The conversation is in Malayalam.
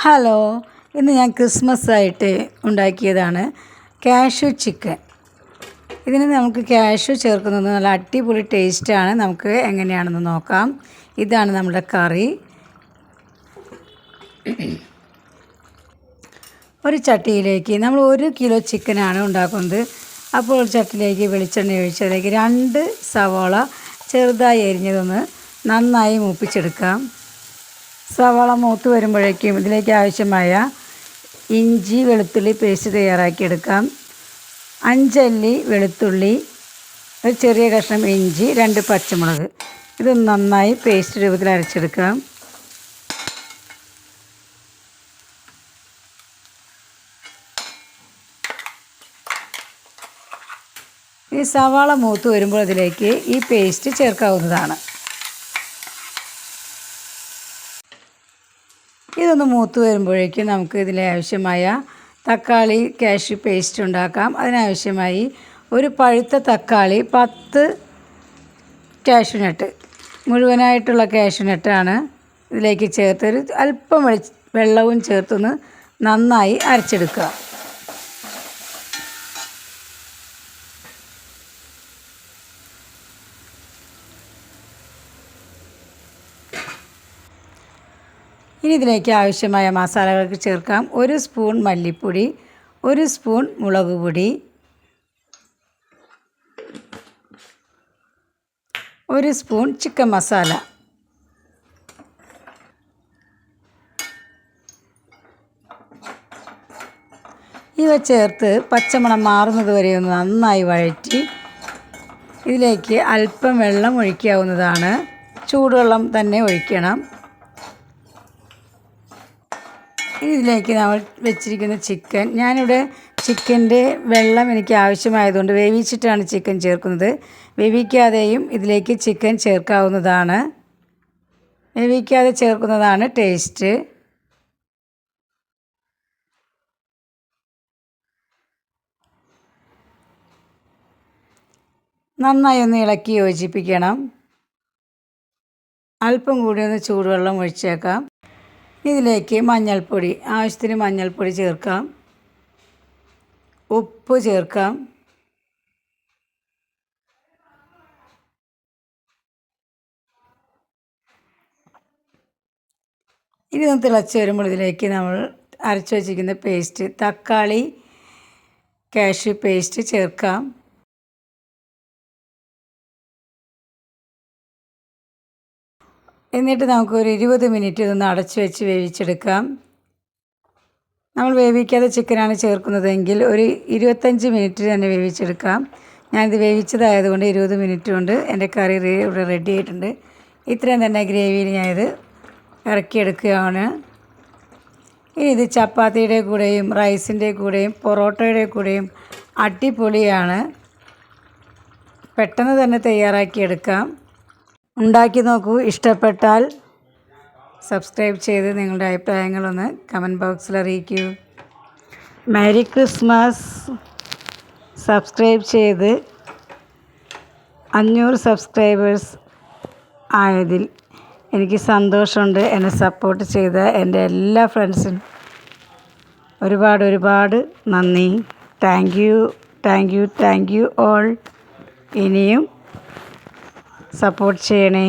ഹലോ, ഇന്ന് ഞാൻ ക്രിസ്മസ് ആയിട്ട് ഉണ്ടാക്കിയതാണ് കാഷ്യൂ ചിക്കൻ. ഇതിന് നമുക്ക് കാഷ്യൂ ചേർക്കുന്നത് നല്ല അടിപൊളി ടേസ്റ്റാണ്. നമുക്ക് എങ്ങനെയാണെന്ന് നോക്കാം. ഇതാണ് നമ്മുടെ കറി. ഒരു ചട്ടിയിലേക്ക് നമ്മൾ 1 കിലോ ചിക്കനാണ് ഉണ്ടാക്കുന്നത്. അപ്പോൾ ഒരു ചട്ടിയിലേക്ക് വെളിച്ചെണ്ണ ഒഴിച്ചതിലേക്ക് 2 സവാള ചെറുതായി അരിഞ്ഞതൊന്ന് നന്നായി മൂപ്പിച്ചെടുക്കാം. സവാള മൂത്ത് വരുമ്പോഴേക്കും ഇതിലേക്ക് ആവശ്യമായ ഇഞ്ചി വെളുത്തുള്ളി പേസ്റ്റ് തയ്യാറാക്കിയെടുക്കാം. 5 അല്ലി വെളുത്തുള്ളി, ഒരു ചെറിയ കഷ്ണം ഇഞ്ചി, 2 പച്ചമുളക്. ഇത് നന്നായി പേസ്റ്റ് രൂപത്തിൽ അരച്ചെടുക്കാം. ഈ സവാള മൂത്ത് വരുമ്പോൾ അതിലേക്ക് ഈ പേസ്റ്റ് ചേർക്കാവുന്നതാണ്. ഇതൊന്ന് മൂത്ത് വരുമ്പോഴേക്കും നമുക്ക് ഇതിലെ ആവശ്യമായ തക്കാളി കാഷ്യൂ പേസ്റ്റ് ഉണ്ടാക്കാം. അതിനാവശ്യമായി ഒരു പഴുത്ത തക്കാളി, 10 കാഷ്യൂനട്ട്, മുഴുവനായിട്ടുള്ള കാഷ്യൂനട്ടാണ് ഇതിലേക്ക് ചേർത്ത് അല്പം വെള്ളവും ചേർത്തൊന്ന് നന്നായി അരച്ചെടുക്കുക. ഇനി ഇതിലേക്ക് ആവശ്യമായ മസാലകൾക്ക് ചേർക്കാം. 1 സ്പൂൺ മല്ലിപ്പൊടി, 1 സ്പൂൺ മുളക് പൊടി, 1 സ്പൂൺ ചിക്കൻ മസാല. ഇവ ചേർത്ത് പച്ചമണം മാറുന്നത് വരെ ഒന്ന് നന്നായി വഴറ്റി ഇതിലേക്ക് അല്പം വെള്ളം ഒഴിക്കാവുന്നതാണ്. ചൂടുവെള്ളം തന്നെ ഒഴിക്കണം. ഇനി ഇതിലേക്ക് നമ്മൾ വെച്ചിരിക്കുന്ന ചിക്കൻ, ഞാനിവിടെ ചിക്കൻ്റെ വെള്ളം എനിക്ക് ആവശ്യമായതുകൊണ്ട് വേവിച്ചിട്ടാണ് ചിക്കൻ ചേർക്കുന്നത്. വേവിക്കാതെയും ഇതിലേക്ക് ചിക്കൻ ചേർക്കാവുന്നതാണ്. വേവിക്കാതെ ചേർക്കുന്നതാണ് ടേസ്റ്റ്. നന്നായി ഒന്ന് ഇളക്കി യോജിപ്പിക്കണം. അല്പം കൂടി ഒന്ന് ചൂടുവെള്ളം ഒഴിച്ചേക്കാം. ഇതിലേക്ക് മഞ്ഞൾപ്പൊടി, ആവശ്യത്തിന് മഞ്ഞൾപ്പൊടി ചേർക്കാം. ഉപ്പ് ചേർക്കാം. ഇനി ഒന്ന് തിളച്ച് വരുമ്പോൾ ഇതിലേക്ക് നമ്മൾ അരച്ച് വച്ചിരിക്കുന്ന പേസ്റ്റ്, തക്കാളി കാഷ്യൂ പേസ്റ്റ് ചേർക്കാം. എന്നിട്ട് നമുക്കൊരു 20 മിനിറ്റ് ഇതൊന്ന് അടച്ച് വെച്ച് വേവിച്ചെടുക്കാം. നമ്മൾ വേവിക്കാതെ ചിക്കനാണ് ചേർക്കുന്നതെങ്കിൽ ഒരു 25 മിനിറ്റ് തന്നെ വേവിച്ചെടുക്കാം. ഞാനിത് വേവിച്ചതായതുകൊണ്ട് 20 മിനിറ്റ് കൊണ്ട് എൻ്റെ കറി ഇവിടെ റെഡി ആയിട്ടുണ്ട്. ഇത്രയും തന്നെ ഗ്രേവിയിൽ ഞാനിത് ഇറക്കിയെടുക്കുകയാണ്. ഇനി ഇത് ചപ്പാത്തിയുടെ കൂടെയും റൈസിൻ്റെ കൂടെയും പൊറോട്ടയുടെ കൂടെയും അടിപൊളിയാണ്. പെട്ടെന്ന് തന്നെ തയ്യാറാക്കിയെടുക്കാം. ഉണ്ടാക്കി നോക്കൂ. ഇഷ്ടപ്പെട്ടാൽ സബ്സ്ക്രൈബ് ചെയ്ത് നിങ്ങളുടെ അഭിപ്രായങ്ങളൊന്ന് കമൻറ്റ് ബോക്സിൽ അറിയിക്കൂ. Merry Christmas. സബ്സ്ക്രൈബ് ചെയ്ത് 500 സബ്സ്ക്രൈബേഴ്സ് ആയതിൽ എനിക്ക് സന്തോഷമുണ്ട്. എന്നെ സപ്പോർട്ട് ചെയ്ത എൻ്റെ എല്ലാ ഫ്രണ്ട്സിനും ഒരുപാട് നന്ദി. Thank you all. ഇനിയും സപ്പോർട്ട് ചെയ്യണേ.